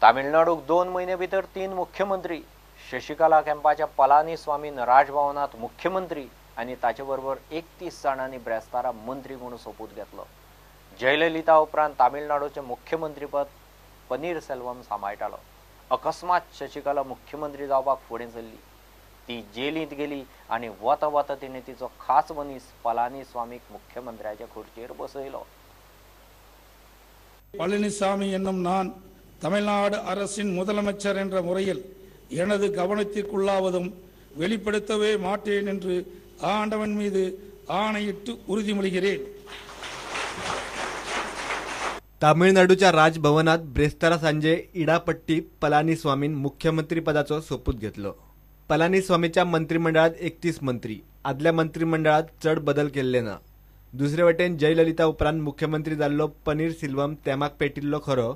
तामिळनाडूक 2 महिने भितर 3 मुख्यमंत्री, शशिकला कॅम्पाच्या पलानीस्वामीन राजभवनात मुख्यमंत्री आणि ताचेबरोबर 31 जाणांनी ब्रेस्तारा मंत्री म्हणून सोपूत घेतलो। जयललिता उपरांत तामिळनाडूचे मुख्यमंत्रीपद पनीरसेल्वम सांबाळटालो। अकस्मात शशिकला मुख्यमंत्री जावपाक फुडें सरली। ती जेलींत गेली आणि वता वता तिने तिचो खास मनीस पलानीस्वामीक मुख्यमंत्र्याच्या खुर्चेर बसयलो। பழனிசாமி என்னும் நான் தமிழ்நாடு அரசின் முதலமைச்சர் என்ற முறையில் எனது கவனத்திற்குள்ளாவதும் வெளிப்படுத்தவே மாட்டேன் என்று ஆண்டவன் மீது ஆணையிட்டு उறுதிமொழிகிறேன்। तामिळनाडूच्या राजभवनात ब्रेस्तारा सांजे इडापट्टी पलानीस्वामीन मुख्यमंत्री पदाचो सोपूत घेतलो। पलानीस्वामीच्या मंत्रिमंडळात 31 मंत्री, आदल्या मंत्रिमंडळात चढ बदल केल्ले ना। दुसरे वटेन जयललिता उपरांत मुख्यमंत्री जाल्लो पनीरसेल्वम तेमाक पेटिल्लो खरो,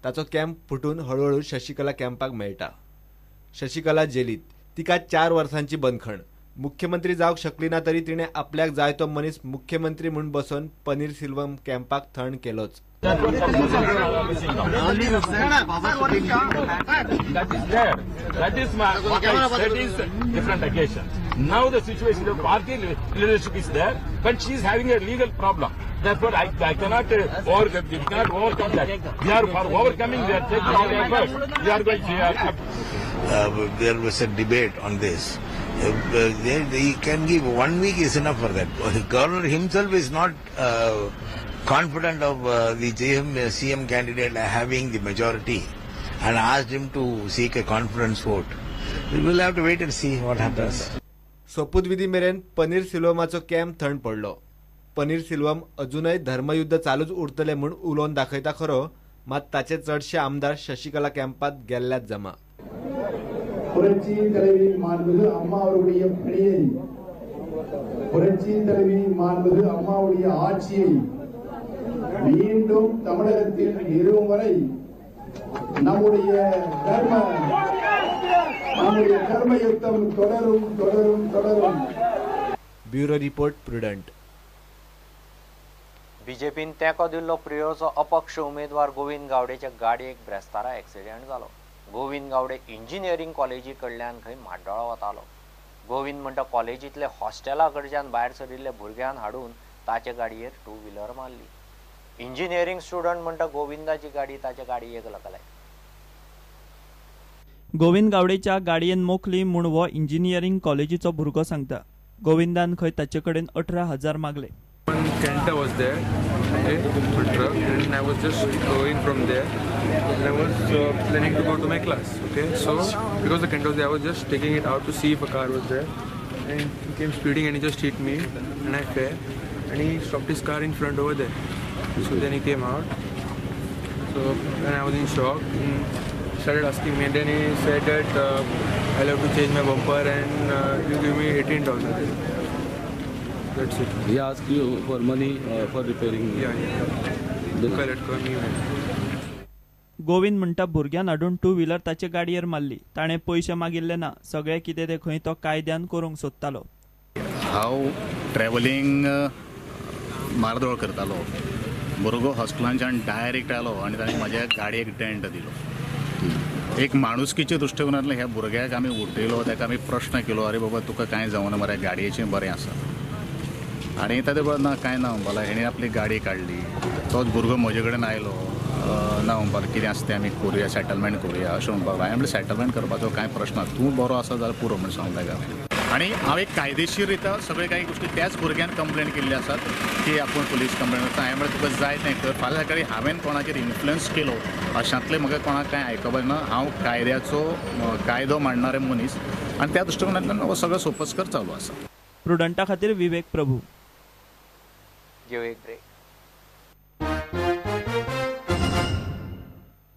ताचो कॅम्प फुटून हळूहळू शशिकला कॅम्पाक मेळटा। शशिकला जेलीत, तिका 4 वर्सांची बंदखण। मुख्यमंत्री जावंक शकली ना तरी तिणे आपल्याक जाय तो मनीस मुख्यमंत्री म्हणून बसोवन पनीरसेल्वम कॅम्पाक थंड केलोच। That is different occasion. Now the situation of party leadership is there, but she is having a legal problem. Therefore, I cannot we cannot overcome that. We are for overcoming that. Taking our efforts. We are going to. There was a debate on this. He can give 1 week is enough for that. The governor himself is not confident of the CM candidate having the majority and asked him to seek a confidence vote. We will have to wait and see what happens. सोपूत विधी मेरेन पनीरसेल्वमाचो camp थंड पडलो। पनीरसेल्वम अजूनय धर्मयुद्ध चालूच उरतले म्हूण उलोवन दाखयता खरो, मात ताचे चडशे आमदार शशिकला कॅम्पात गेल्ल्यात जमा। புரட்சி தலைவி மாண்புமிகு அம்மா அவருடைய பணியை, புரட்சி தலைவி மாண்புமிகு அம்மாவுடைய ஆட்சியை மீண்டும் தமிழகத்தில் நிறுவும் வரை நம்முடைய கர்ம யுத்தம் தொடரும் தொடரும் தொடரும்। Bureau report prudent. बीजेपीन तेंको दिल्लो प्रियोचो अपक्ष उमेदवार गोविंद गावडेच्या गाडयेक ब्रेस्तारा एक्सिडेंट जालो। गोविंद गावडे इंजिनियरिंग कॉलेजी कडल्यान खंय म्हाड्डोळा वतालो। गोविंद म्हणटा कॉलेजींतले हॉस्टेला कडच्यान भायर सरिल्ले भुरग्यांक हाडून ताचे गाडयेर 2 व्हीलर मारली। इंजिनियरिंग स्टुडंट म्हणटा गोविंदाची गाडी ताच्या गाडयेक लागल्या। गोविंद गावडेच्या गाडयेन मोखली म्हूण हो इंजिनियरिंग कॉलेजीचो भुरगो सांगता। गोविंदान खंय ताचे कडेन 18,000 मागले। Kenta was there, okay, for truck, and I was just going from there, and I was planning to go to my class, okay. So because the Kenta was there, I was just taking it out to see if a car was there, and he came speeding and he just hit me, and I fell, and he stopped his car in front over there. So then he came out. So then I was in shock. And he started asking me, and then he said that I'll have to change my bumper, and you give me 18,000. That's it. He asked you for money for repairing. Yeah. Correct. Govind म्हणटा भुरग्यान हाडून 2 wheeler ताचे गाडयेर मारली। ताणें पयशे मागिल्ले ना, सगळे कितें ते खंय तो कायद्यान करूंक सोदतालो। हांव ट्रॅव्हलिंग मारदोळ करतालो, भुरगो हॉस्टेलांच्यान डायरेक्ट आलो आनी ताणें म्हाज्या गाडयेक डेंट दिलो। एक माणुसकीच्या दृश्टिकोनांतल्यान ह्या भुरग्याक आमी उठयलो, ताका आमी प्रश्न केलो, अरे बाबा तुका कांय जावना मरे, गाडयेचें बरें आसा। आनी ताचे बरें ना कांय ना म्हणपाक हेणें आपली गाडी काडली। तोच भुरगो म्हजे कडेन आयलो, ना म्हणपाक कितें आसा तें आमी करुया, सेटलमेंट करुया अशें म्हणपाक। हांवें म्हणलें सेटलमेंट करपाचो कांय प्रश्न ना, तूं बरो आसा जाल्यार पुरो म्हण सांगलें हांवें। आनी हांव एक कायदेशीररित्या सगळे काही गोष्टी त्याच भुरग्यान कंप्लेन केल्ली आसात की आपूण पुलीस कंप्लेन करता। हांवें म्हणलें तुका जाय तें कर, फाल्यां सकाळीं हांवें कोणाचेर इन्फ्लुयन्स केलो अशांतलें म्हाका कोणाक कांय आयकपाचें ना। हांव कायदो मांडणारे मनीस आनी त्या दृश्टिकोनांतल्यान हो सगळो सोपस्कर चालू आसा। प्रुडंटा खातीर विवेक प्रभू। घेऊ एक ब्रेक।